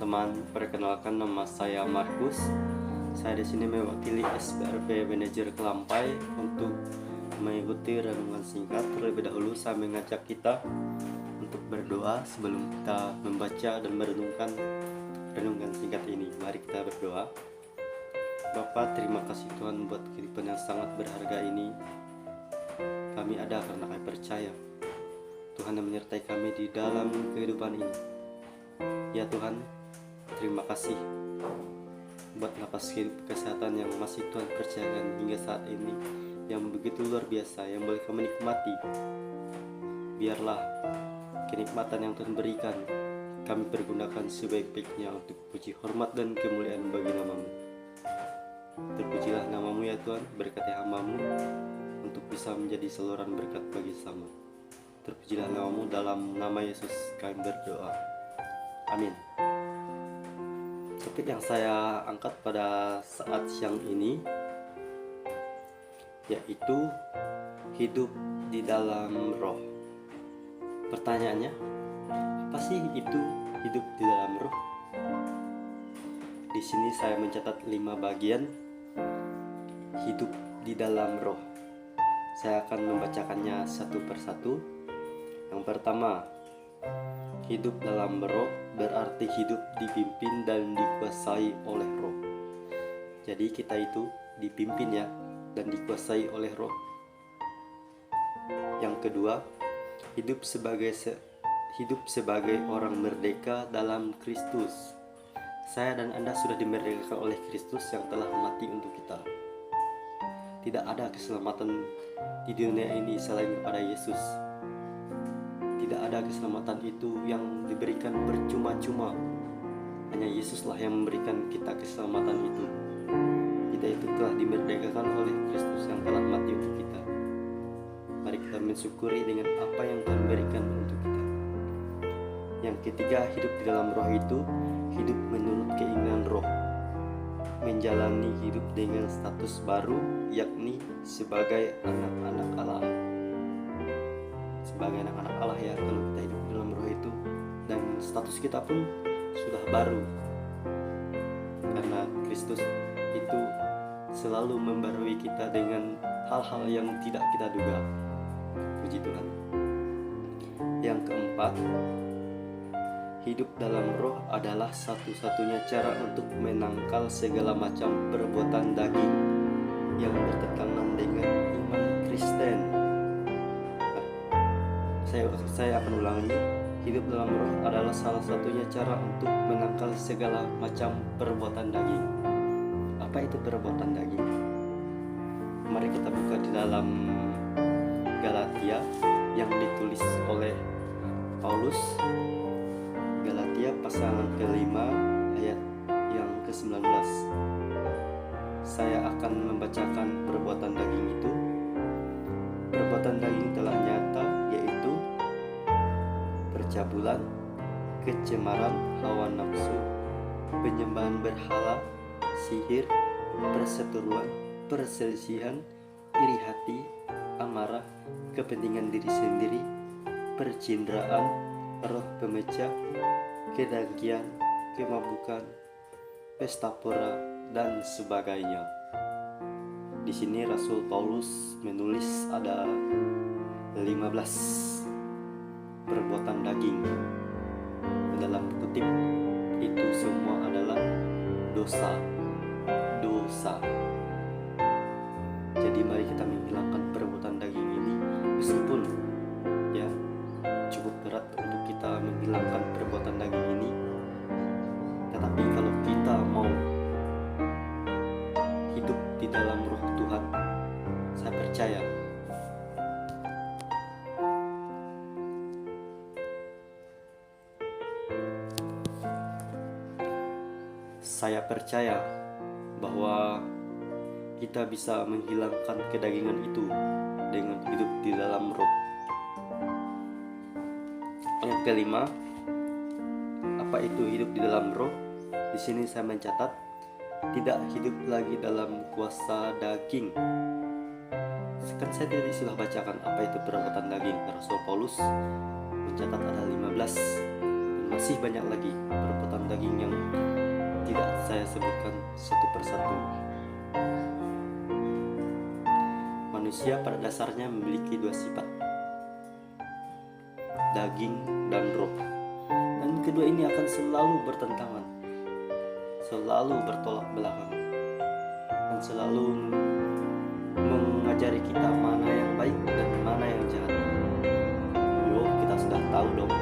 teman-teman, perkenalkan nama saya Markus. Saya di sini mewakili SBRP Manajer Kelampai untuk mengikuti renungan singkat. Terlebih dahulu saya mengajak kita untuk berdoa sebelum kita membaca dan merenungkan renungan singkat ini. Mari kita berdoa. Bapa, terima kasih Tuhan buat kehidupan yang sangat berharga ini. Kami ada karena kami percaya Tuhan yang menyertai kami di dalam kehidupan ini. Ya Tuhan, terima kasih buat napas hidup kesehatan yang masih Tuhan percayakan hingga saat ini, yang begitu luar biasa, yang boleh kami nikmati. Biarlah kenikmatan yang Tuhan berikan kami pergunakan sebaik-baiknya untuk puji, hormat, dan kemuliaan bagi nama-Mu. Terpujilah nama-Mu ya Tuhan, berkati hamba-Mu untuk bisa menjadi saluran berkat bagi sesama. Terpujilah nama-Mu, dalam nama Yesus kami berdoa. Amin. Topik yang saya angkat pada saat siang ini yaitu hidup di dalam roh. Pertanyaannya, apa sih itu hidup di dalam roh? Di sini saya mencatat 5 bagian hidup di dalam roh. Saya akan membacakannya satu persatu. Yang pertama, hidup dalam roh berarti hidup dipimpin dan dikuasai oleh roh. Jadi kita itu dipimpin ya, dan dikuasai oleh roh. Yang kedua, hidup sebagai orang merdeka dalam Kristus. Saya dan Anda sudah dimerdekakan oleh Kristus yang telah mati untuk kita. Tidak ada keselamatan di dunia ini selain kepada Yesus. Tidak ada keselamatan itu yang diberikan percuma-cuma. Hanya Yesuslah yang memberikan kita keselamatan itu. Kita itu telah dimerdekakan oleh Kristus yang telah mati untuk kita. Mari kita mensyukuri dengan apa yang Tuhan berikan untuk kita. Yang ketiga, hidup di dalam roh itu hidup menurut keinginan roh, menjalani hidup dengan status baru, yakni sebagai anak-anak Allah. Sebagai anak-anak Allah ya, kalau kita hidup di dalam roh itu, dan status kita pun sudah baru, karena Kristus itu selalu membarui kita dengan hal-hal yang tidak kita duga. Puji Tuhan. Yang keempat, hidup dalam roh adalah satu-satunya cara untuk menangkal segala macam perbuatan daging yang bertentangan dengan iman Kristen. Saya akan ulangi. Hidup dalam roh adalah salah satunya cara untuk menangkal segala macam perbuatan daging. Apa itu perbuatan daging? Mari kita buka di dalam Galatia yang ditulis oleh Paulus. Galatia pasal ke-5 ayat yang ke-19. Saya akan membacakan perbuatan daging itu. Perbuatan daging telah nyata, yaitu percabulan, kecemaran hawa nafsu, penyembahan berhala, sihir, perseteruan, perselisihan, iri hati, amarah, kepentingan diri sendiri, percindraan, roh pemecah, kedengkian, kemabukan, pesta pora, dan sebagainya. Di sini Rasul Paulus menulis ada 15 perbuatan daging. Dalam kutip, itu semua adalah dosa. Jadi mari kita menghilangkan perbuatan daging ini, meskipun ya cukup berat untuk kita menghilangkan perbuatan daging ini. Tetapi kalau kita mau hidup di dalam roh Tuhan, saya percaya bahwa kita bisa menghilangkan kedagingan itu dengan hidup di dalam roh. Yang kelima, apa itu hidup di dalam roh? Di sini saya mencatat tidak hidup lagi dalam kuasa daging. Kan saya tadi sudah bacakan apa itu perbuatan daging. Rasul Paulus mencatat ada 15, dan masih banyak lagi perbuatan daging yang sebutkan satu persatu. Manusia pada dasarnya memiliki dua sifat, daging dan roh. Dan kedua ini akan selalu bertentangan, selalu bertolak belakang, dan selalu mengajari kita mana yang baik dan mana yang jahat. Kita sudah tahu dong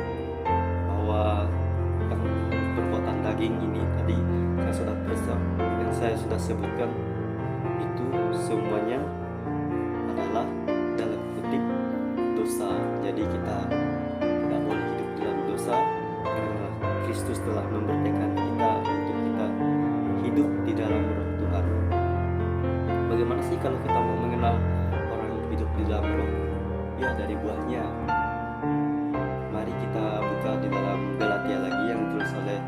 bahwa yang perbuatan daging ini tadi yang saya sudah sebutkan itu semuanya adalah dalam kutip dosa. Jadi kita tidak boleh hidup dalam dosa karena Kristus telah memerdekakan kita untuk kita hidup di dalam roh Tuhan. Bagaimana sih kalau kita mau mengenal orang yang hidup di dalam roh? Ya, dari buahnya. Mari kita buka di dalam Galatia lagi yang ditulis oleh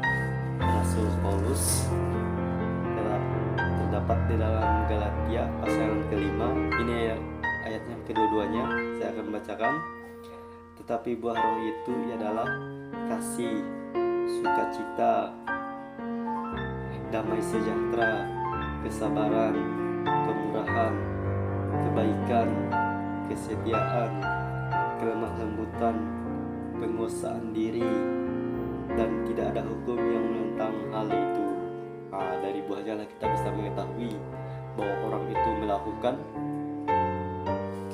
Rasul Paulus. Terdapat di dalam Galatia pasal yang kelima. Ini ayat yang kedua-duanya saya akan bacakan. Tetapi buah roh itu adalah kasih, sukacita, damai sejahtera, kesabaran, kemurahan, kebaikan, kesetiaan, kelemah lembutan, penguasaan diri, dan tidak ada hukum yang menentang hal itu. Dari buahnya lah kita bisa mengetahui bahwa orang itu melakukan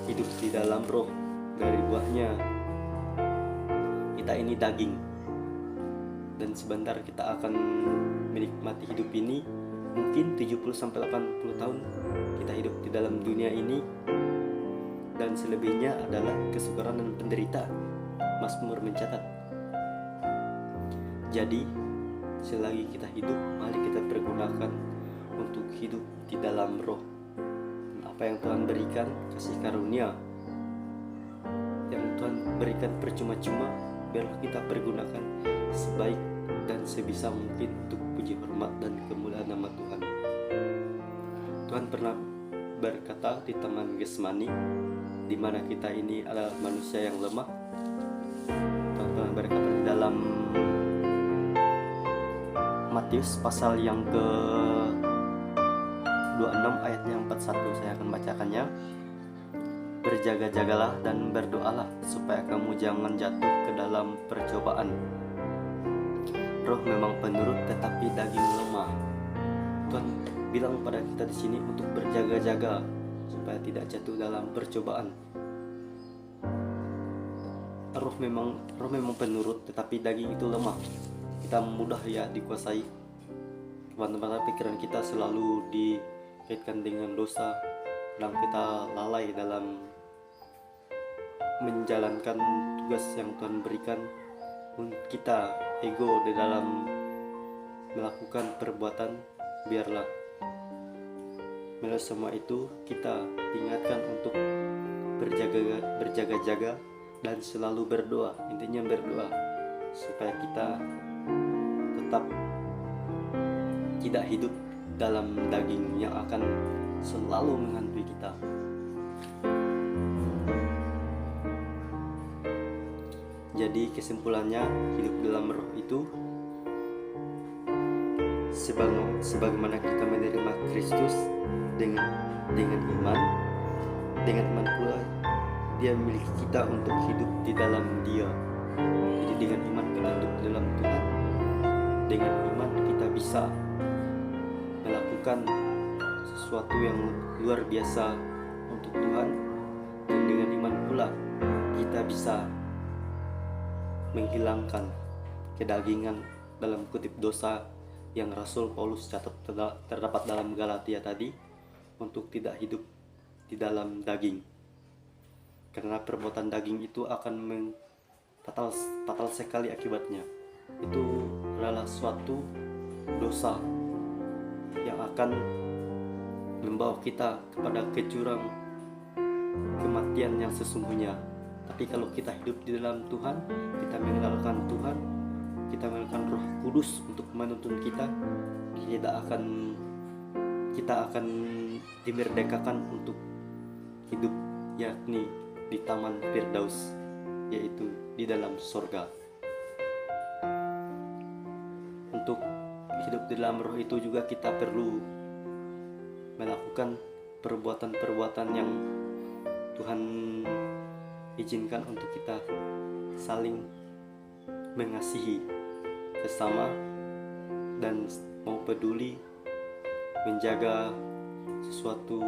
hidup di dalam roh. Dari buahnya kita ini daging, dan sebentar kita akan menikmati hidup ini. Mungkin 70-80 tahun kita hidup di dalam dunia ini, dan selebihnya adalah kesukaran dan penderitaan. Mazmur mencatat. Jadi selagi kita hidup, mari kita pergunakan untuk hidup di dalam roh. Apa yang Tuhan berikan, kasih karunia yang Tuhan berikan percuma-cuma, biarlah kita pergunakan sebaik dan sebisa mungkin untuk puji hormat dan kemuliaan nama Tuhan. Tuhan pernah berkata di Taman Getsemani, di mana kita ini adalah manusia yang lemah. Tuhan pernah berkata di dalam Matius pasal yang ke-26 ayatnya 41, saya akan bacakannya. Berjaga-jagalah dan berdoalah supaya kamu jangan jatuh ke dalam percobaan. Roh memang penurut tetapi daging lemah. Tuhan bilang pada kita di sini untuk berjaga-jaga supaya tidak jatuh dalam percobaan. Roh memang penurut tetapi daging itu lemah. Kita mudah ya dikuasai. Teman-teman, pikiran kita selalu dikaitkan dengan dosa, dan kita lalai dalam menjalankan tugas yang Tuhan berikan. Kita ego di dalam melakukan perbuatan. Biarlah melalui semua itu kita ingatkan untuk berjaga-jaga dan selalu berdoa. Intinya berdoa supaya kita tetap tidak hidup dalam daging yang akan selalu menghantui kita. Jadi kesimpulannya, hidup dalam roh itu sebagaimana kita menerima Kristus dengan iman pula Dia memiliki kita untuk hidup di dalam Dia. Jadi dengan iman kita hidup di dalam Tuhan. Dengan iman kita bisa melakukan sesuatu yang luar biasa untuk Tuhan, dan dengan iman pula kita bisa menghilangkan kedagingan dalam kutip dosa yang Rasul Paulus catat terdapat dalam Galatia tadi, untuk tidak hidup di dalam daging. Karena perbuatan daging itu akan fatal sekali akibatnya. Itu adalah suatu dosa yang akan membawa kita kepada kejurang kematian yang sesungguhnya. Tapi kalau kita hidup di dalam Tuhan, kita mengenalkan Tuhan, kita mengenalkan Roh Kudus untuk menuntun kita, kita akan dimerdekakan untuk hidup, yakni di Taman Firdaus, yaitu di dalam surga. Untuk hidup di dalam roh itu juga kita perlu melakukan perbuatan-perbuatan yang Tuhan izinkan untuk kita saling mengasihi sesama dan mau peduli menjaga sesuatu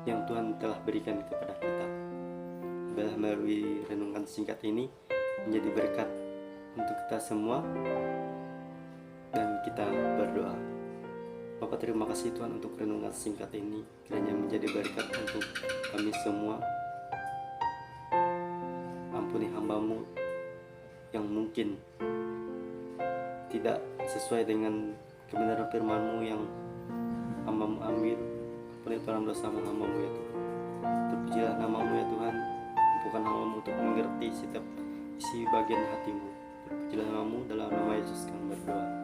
yang Tuhan telah berikan kepada kita. Biarlah melalui renungan singkat ini menjadi berkat untuk kita semua, dan kita berdoa. Bapak, terima kasih Tuhan untuk renungan singkat ini, kiranya menjadi berkat untuk kami semua. Ampuni hamba-Mu yang mungkin tidak sesuai dengan kebenaran firman-Mu yang hamba-Mu ambil. Ampuni dalam dosa hamba-Mu ya Tuhan. Terpujilah nama-Mu ya Tuhan. Mampukan hamba-Mu untuk mengerti setiap isi bagian hati-Mu. Terpujilah nama-Mu, dalam nama Yesus kami berdoa.